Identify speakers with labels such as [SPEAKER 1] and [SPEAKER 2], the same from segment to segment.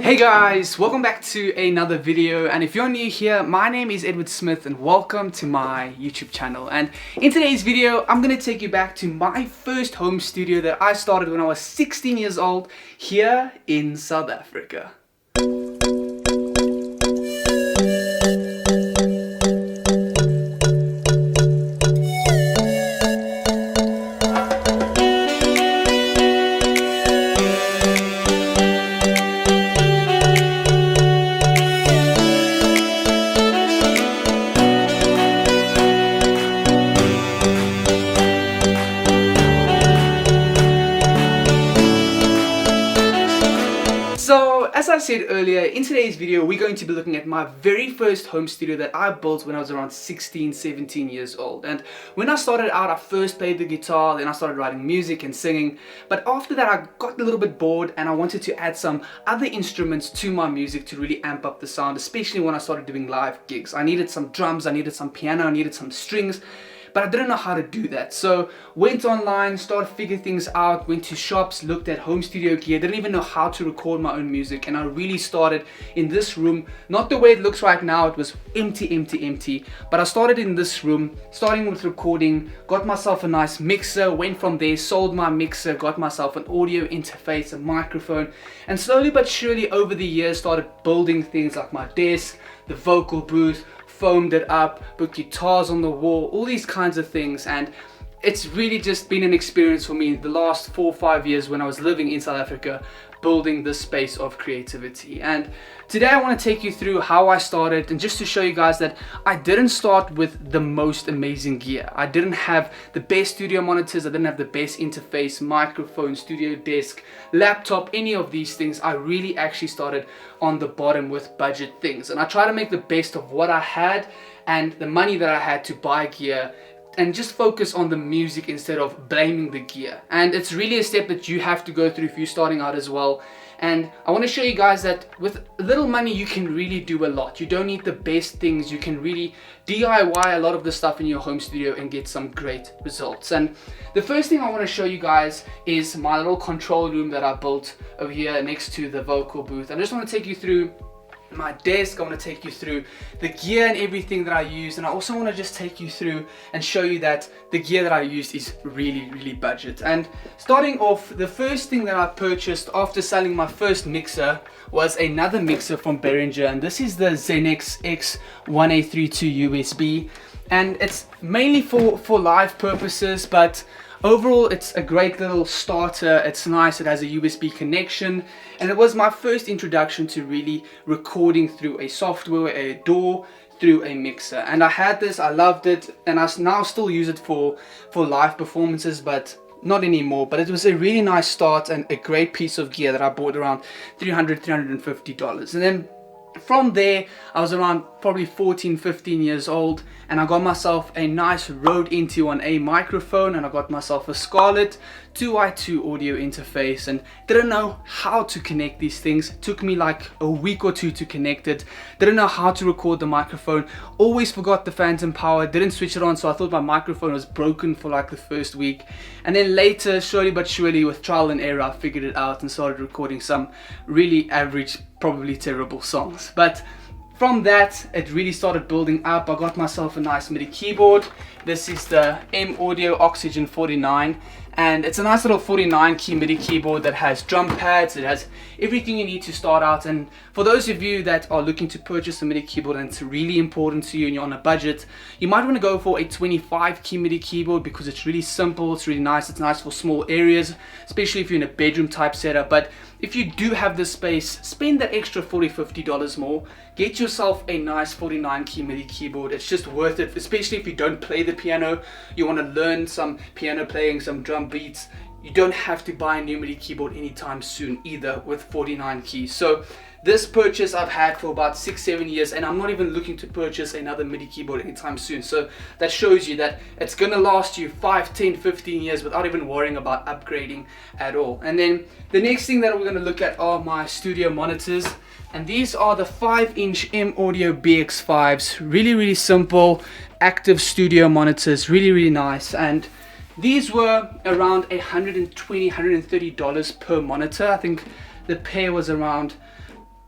[SPEAKER 1] Hey guys, welcome back to another video, and if you're new here, my name is Edward Smith and welcome to my YouTube channel. And in today's video, I'm going to take you back to my first home studio that I started when I was 16 years old here in South Africa. So, as I said earlier, in today's video, we're going to be looking at my very first home studio that I built when I was around 16, 17 years old. And when I started out, I first played the guitar, then I started writing music and singing. But after that, I got a little bit bored and I wanted to add some other instruments to my music to really amp up the sound, especially when I started doing live gigs. I needed some drums, I needed some piano, I needed some strings. But I didn't know how to do that, so went online, started figuring things out, went to shops, looked at home studio gear, didn't even know how to record my own music, and I really started in this room, not the way it looks right now. It was empty, but I started in this room, starting with recording, got myself a nice mixer, went from there, sold my mixer, got myself an audio interface, a microphone, and slowly but surely over the years started building things like my desk, the vocal booth, foamed it up, put guitars on the wall, all these kinds of things. And it's really just been an experience for me the last 4 or 5 years when I was living in South Africa, building this space of creativity. And today I want to take you through how I started, and just to show you guys that I didn't start with the most amazing gear. I didn't have the best studio monitors, I didn't have the best interface, microphone, studio desk, laptop, any of these things. I really actually started on the bottom with budget things, and I try to make the best of what I had and the money that I had to buy gear, and just focus on the music instead of blaming the gear. And it's really a step that you have to go through if you're starting out as well. And I want to show you guys that with little money you can really do a lot. You don't need the best things. You can really DIY a lot of the stuff in your home studio and get some great results. And the first thing I want to show you guys is my little control room that I built over here next to the vocal booth. I just want to take you through my desk. I want to take you through the gear and everything that I use, and I also want to just take you through and show you that the gear that I used is really budget. And starting off, the first thing that I purchased after selling my first mixer was another mixer from Behringer, and this is the Zenex X1A32 USB, and it's mainly for live purposes, but overall, it's a great little starter. It's nice, it has a USB connection, and it was my first introduction to really recording through a software, a DAW, through a mixer. And I had this, I loved it, and I now still use it for live performances, but not anymore. But it was a really nice start and a great piece of gear that I bought around $350. And then from there, I was around probably 14, 15 years old, and I got myself a nice Rode Into on a microphone, and I got myself a Scarlett 2i2 audio interface, and didn't know how to connect these things. Took me like a week or two to connect it. Didn't know how to record the microphone. Always forgot the phantom power. Didn't switch it on, so I thought my microphone was broken for like the first week. And then later, slowly but surely, with trial and error, I figured it out and started recording some really average, probably terrible songs. But from that, it really started building up. I got myself a nice MIDI keyboard. This is the M Audio Oxygen 49, and it's a nice little 49 key MIDI keyboard that has drum pads. It has everything you need to start out. And for those of you that are looking to purchase a MIDI keyboard and it's really important to you and you're on a budget, you might want to go for a 25 key MIDI keyboard because it's really simple, it's really nice, it's nice for small areas, especially if you're in a bedroom type setup. But if you do have the space, spend that extra $40-50 more. Get yourself a nice 49 key MIDI keyboard. It's just worth it, especially if you don't play the piano, you want to learn some piano playing, some drum beats. You don't have to buy a new MIDI keyboard anytime soon either with 49 keys. So this purchase I've had for about 6-7 years, and I'm not even looking to purchase another MIDI keyboard anytime soon. So that shows you that it's gonna last you 5, 10, 15 years without even worrying about upgrading at all. And then the next thing that we're gonna look at are my studio monitors. And these are the 5-inch M Audio BX5s. Really simple, active studio monitors, really nice. And these were around $120, $130 per monitor. I think the pair was around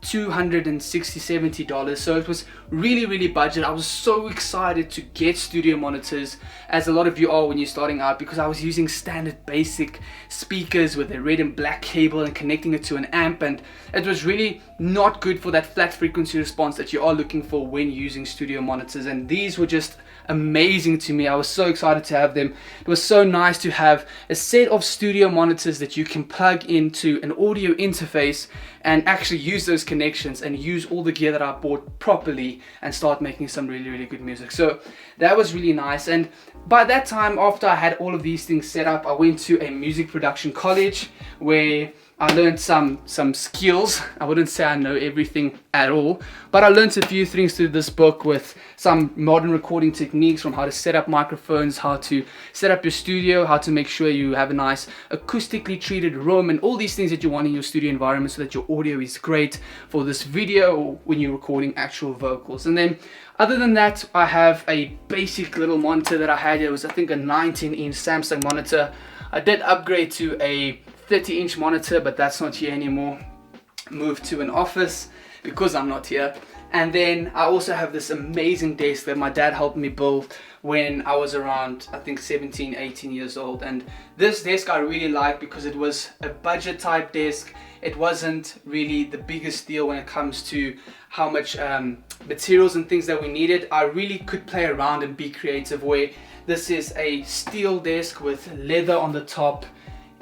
[SPEAKER 1] $260–$70, so it was really budget. I was so excited to get studio monitors, as a lot of you are when you're starting out, because I was using standard basic speakers with a red and black cable and connecting it to an amp, and it was really not good for that flat frequency response that you are looking for when using studio monitors. And these were just amazing to me. I was so excited to have them. It was so nice to have a set of studio monitors that you can plug into an audio interface and actually use those connections and use all the gear that I bought properly and start making some really good music. So that was really nice. And by that time, after I had all of these things set up, I went to a music production college where I learned some skills. I wouldn't say I know everything at all, but I learned a few things through this book, with some modern recording techniques, from how to set up microphones, how to set up your studio, how to make sure you have a nice acoustically treated room, and all these things that you want in your studio environment so that your audio is great for this video or when you're recording actual vocals. And then other than that, I have a basic little monitor that I had. It was, I think, a 19-inch Samsung monitor. I did upgrade to a 30-inch monitor, but that's not here anymore. Moved to an office because I'm not here. And then I also have this amazing desk that my dad helped me build when I was around, I think, 17–18 years old. And this desk I really liked because it was a budget type desk. It wasn't really the biggest deal when it comes to how much materials and things that we needed. I really could play around and be creative, where this is a steel desk with leather on the top.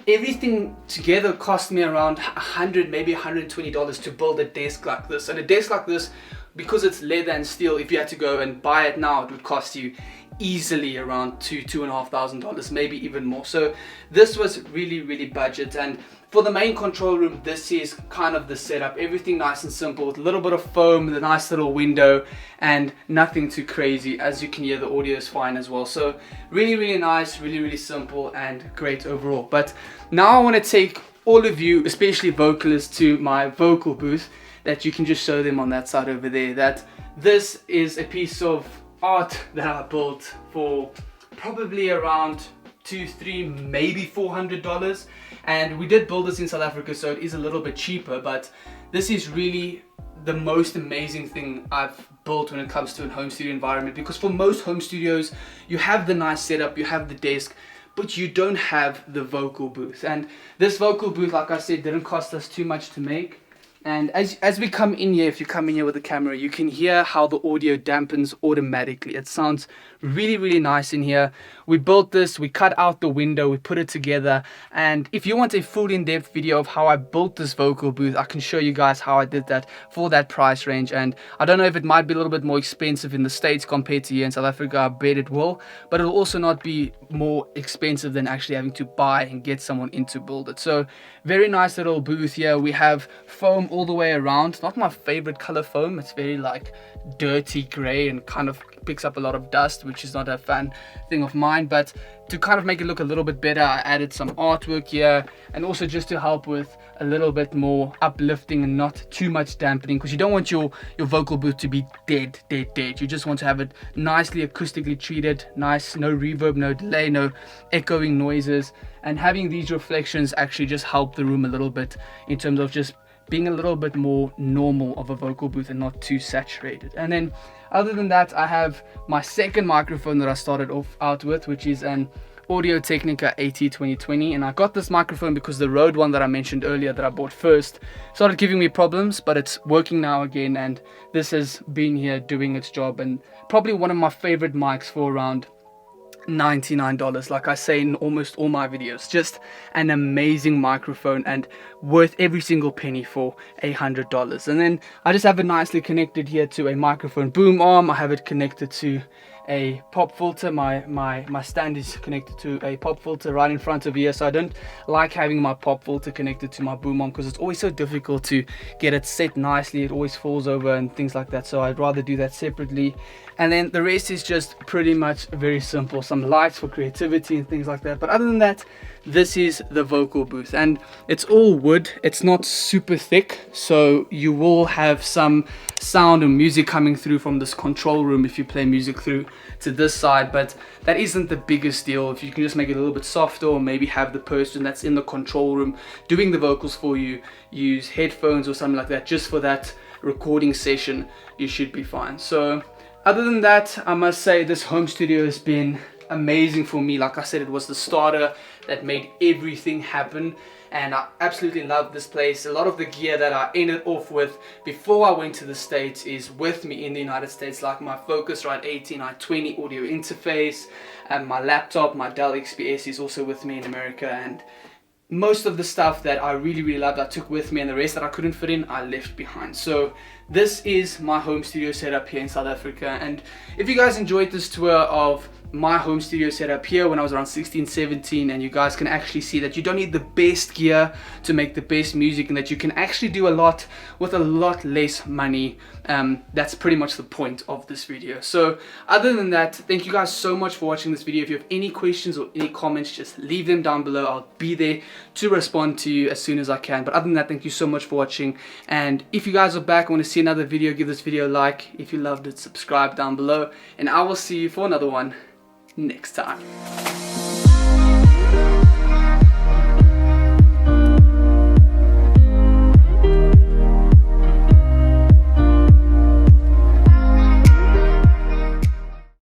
[SPEAKER 1] Everything together cost me around $100, maybe $120 to build a desk like this. And a desk like this, because it's leather and steel, if you had to go and buy it now, it would cost you easily around $2,000–$2,500, maybe even more. So this was really budget. And for the main control room, this is kind of the setup. Everything nice and simple, with a little bit of foam, the nice little window, and nothing too crazy. As you can hear, the audio is fine as well. So really nice, really simple and great overall. But now I want to take all of you, especially vocalists, to my vocal booth, that you can just show them on that side over there. That this is a piece of art that I built for probably around $200–300, maybe $400, and we did build this in South Africa, so it is a little bit cheaper. But this is really the most amazing thing I've built when it comes to a home studio environment, because for most home studios you have the nice setup, you have the desk, but you don't have the vocal booth. And this vocal booth, like I said, didn't cost us too much to make. And as we come in here, if you come in here with the camera, you can hear how the audio dampens automatically. It sounds really nice in here. We built this, we cut out the window, we put it together. And if you want a full in-depth video of how I built this vocal booth, I can show you guys how I did that for that price range. And I don't know if it might be a little bit more expensive in the States compared to here in South Africa. I bet it will, but it'll also not be more expensive than actually having to buy and get someone in to build it. So very nice little booth here. We have foam all the way around. Not my favorite color foam. It's very like dirty gray and kind of picks up a lot of dust, which is not a fan thing of mine. But to kind of make it look a little bit better, I added some artwork here, and also just to help with a little bit more uplifting and not too much dampening, because you don't want your vocal booth to be dead. You just want to have it nicely acoustically treated, nice, no reverb, no delay, no echoing noises. And having these reflections actually just help the room a little bit in terms of just being a little bit more normal of a vocal booth and not too saturated. And then other than that, I have my second microphone that I started out with, which is an Audio-Technica AT2020. And I got this microphone because the Rode one that I mentioned earlier that I bought first started giving me problems, but it's working now again, and this has been here doing its job, and probably one of my favorite mics for around $99, like I say in almost all my videos. Just an amazing microphone and worth every single penny for $100. And then I just have it nicely connected here to a microphone boom arm. I have it connected to a pop filter. My stand is connected to a pop filter right in front of here, so I don't like having my pop filter connected to my boom arm because it's always so difficult to get it set nicely. It always falls over and things like that, so I'd rather do that separately. And then the rest is just pretty much very simple. Some lights for creativity and things like that, but other than that, this is the vocal booth, and it's all wood. It's not super thick, so you will have some sound and music coming through from this control room if you play music through to this side, but that isn't the biggest deal. If you can just make it a little bit softer, or maybe have the person that's in the control room doing the vocals for you use headphones or something like that just for that recording session, you should be fine. So other than that, I must say this home studio has been amazing for me. Like I said, it was the starter that made everything happen, and I absolutely love this place. A lot of the gear that I ended off with before I went to the States is with me in the United States, like my Focusrite 18i20 audio interface, and my laptop, my Dell XPS is also with me in America, and most of the stuff that I really loved I took with me, and the rest that I couldn't fit in I left behind. So this is my home studio setup here in South Africa, and if you guys enjoyed this tour of my home studio setup here when I was around 16, 17, and you guys can actually see that you don't need the best gear to make the best music, and that you can actually do a lot with a lot less money. That's pretty much the point of this video. So other than that, thank you guys so much for watching this video. If you have any questions or any comments, just leave them down below. I'll be there to respond to you as soon as I can. But other than that, thank you so much for watching, and if you guys are back and want to see another video, give this video a like. If you loved it, subscribe down below, and I will see you for another one next time.